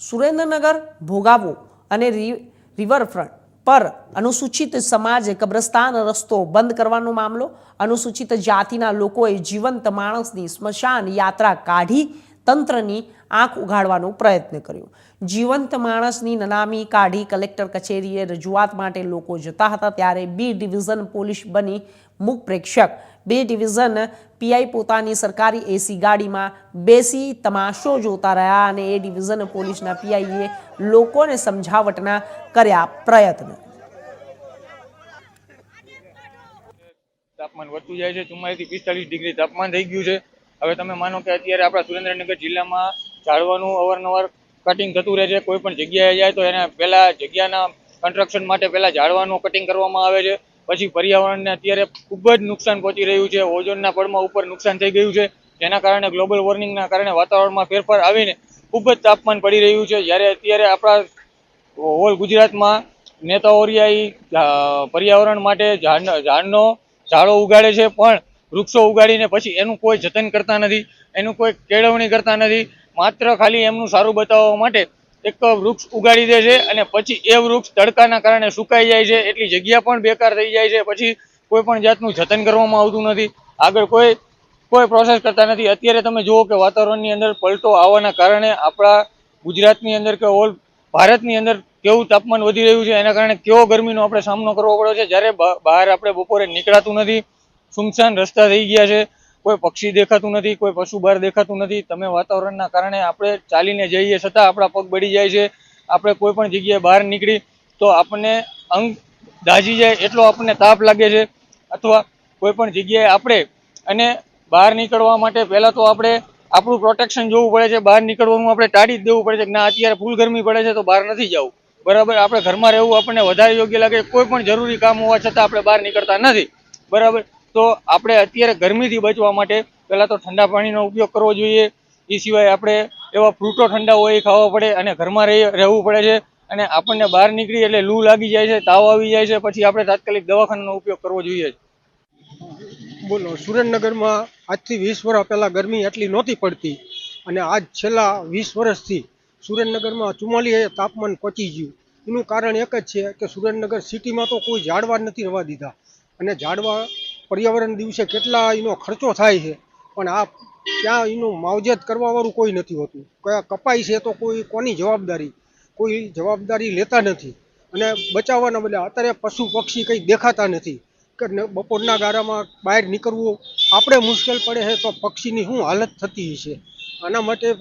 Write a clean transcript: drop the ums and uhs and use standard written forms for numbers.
સુરેન્દ્રનગર ભોગાવો અને રિવરફ્રન્ટ પર અનુસૂચિત સમાજે કબ્રસ્તાન રસ્તો બંધ કરવાનો મામલો. અનુસૂચિત જાતિના લોકોએ જીવંત માણસની સ્મશાન યાત્રા કાઢી તંત્રની આંખ ઉઘાડવાનો પ્રયત્ન કર્યો. જીવંત માણસની નનામી કાઢી કલેક્ટર કચેરીએ રજૂઆત માટે લોકો જતા હતા ત્યારે બી ડિવિઝન પોલીસ બની મૂક પ્રેક્ષક. બી ડિવિઝન પીઆઈ પોતાની સરકારી એસી ગાડીમાં બેસી તમાશો જોતા રહ્યા અને એ ડિવિઝન પોલીસના પીઆઈએ લોકોને સમજાવટના કર્યા પ્રયત્ન. તાપમાન વધતું જાય છે, 44 થી 45 ડિગ્રી તાપમાન થઈ ગયું છે. હવે તમે માનો કે અત્યારે આપણા સુરેન્દ્રનગર જિલ્લામાં ઝાડવાનું અવારનવાર કટિંગ થતું રહે છે. કોઈ પણ જગ્યાએ જાય તો એને પહેલા જગ્યાના કન્સ્ટ્રક્શન માટે પહેલા ઝાડવાનું કટિંગ કરવામાં આવે છે. પછી પર્યાવરણને અત્યારે ખૂબ જ નુકસાન પહોંચી રહ્યું છે. ઓઝોનના પડમાં ઉપર નુકસાન થઈ ગયું છે, જેના કારણે ગ્લોબલ વોર્મિંગના કારણે વાતાવરણમાં ફેરફાર આવીને ખૂબ જ તાપમાન પડી રહ્યું છે. જ્યારે અત્યારે આપણા હોલ ગુજરાતમાં નેતાઓરિયાઈ પર્યાવરણ માટે ઝાડો ઉગાડે છે, પણ વૃક્ષો ઉગાડીને પછી એનું કોઈ જતન કરતા નથી, એનું કોઈ કેળવણી કરતા નથી. માત્ર ખાલી એમનું સારું બતાવવા માટે એક વૃક્ષ ઉગાડી દે છે અને પછી એ વૃક્ષ તડકાના કારણે સુકાઈ જાય છે. એટલી જગ્યા પણ બેકાર થઈ જાય છે. પછી કોઈ પણ જાતનું જતન કરવામાં આવતું નથી. આગળ કોઈ પ્રોસેસ કરતા નથી. અત્યારે તમે જુઓ કે વાતાવરણની અંદર પલટો આવવાના કારણે આપણા ગુજરાતની અંદર કે ઓલ ભારતની અંદર કેવું તાપમાન વધી રહ્યું છે, એના કારણે કેવો ગરમીનો આપણે સામનો કરવો પડ્યો છે. જ્યારે બહાર આપણે બપોરે નીકળાતું નથી, સુમસાન રસ્તા થઈ ગયા છે, કોઈ પક્ષી દેખાતું નથી, કોઈ પશુ બહાર દેખાતું નથી. તમે વાતાવરણના કારણે આપણે ચાલીને જઈએ છતાં આપણા પગ બળી જાય છે. આપણે કોઈ પણ જગ્યાએ બહાર નીકળી તો આપણને અંગ દાઝી જાય એટલો આપણને તાપ લાગે છે. અથવા કોઈ પણ જગ્યાએ આપણે અને બહાર નીકળવા માટે પહેલાં તો આપણે આપણું પ્રોટેક્શન જોવું પડે છે. બહાર નીકળવાનું આપણે ટાળી જ દેવું પડે છે કે ના અત્યારે ફૂલ ગરમી પડે છે તો બહાર નથી જવું. બરાબર, આપણે ઘરમાં રહેવું આપણને વધારે યોગ્ય લાગે. કોઈ પણ જરૂરી કામ હોવા છતાં આપણે બહાર નીકળતા નથી. બરાબર, તો આપણે અત્યારે ગરમીથી બચવા માટે પહેલાં તો ઠંડા પાણીનો ઉપયોગ કરવો જોઈએ. એ સિવાય આપણે એવા ફ્રૂટો ઠંડા હોય એ ખાવા પડે અને ઘરમાં રહેવું પડે છે. અને આપણને બહાર નીકળી એટલે લૂ લાગી જાય છે, તાવ આવી જાય છે, પછી આપણે તાત્કાલિક દવાખાનાનો ઉપયોગ કરવો જોઈએ. બોલો, સુરેન્દ્રનગરમાં આજથી 20 વર્ષ પહેલાં ગરમી એટલી નહોતી પડતી અને આજ છેલ્લા 20 વર્ષથી સુરેન્દ્રનગરમાં 44 તાપમાન પહોંચી ગયું. એનું કારણ એક જ છે કે સુરેન્દ્રનગર સિટીમાં તો કોઈ ઝાડવા નથી રહેવા દીધા અને ઝાડવા પર્યાવરણ દિવસે કેટલા એનો ખર્ચો થાય છે, પણ આ ત્યાં એનું માવજત કરવાવાળું કોઈ નથી હોતું. કયા કપાય છે તો કોની જવાબદારી લેતા નથી અને બચાવવાના બદલે અત્યારે પશુ પક્ષી કંઈ દેખાતા નથી કે બપોરના ગાળામાં બહાર નીકળવું આપણે મુશ્કેલ પડે છે તો પક્ષીની શું હાલત થતી હશે. આના માટે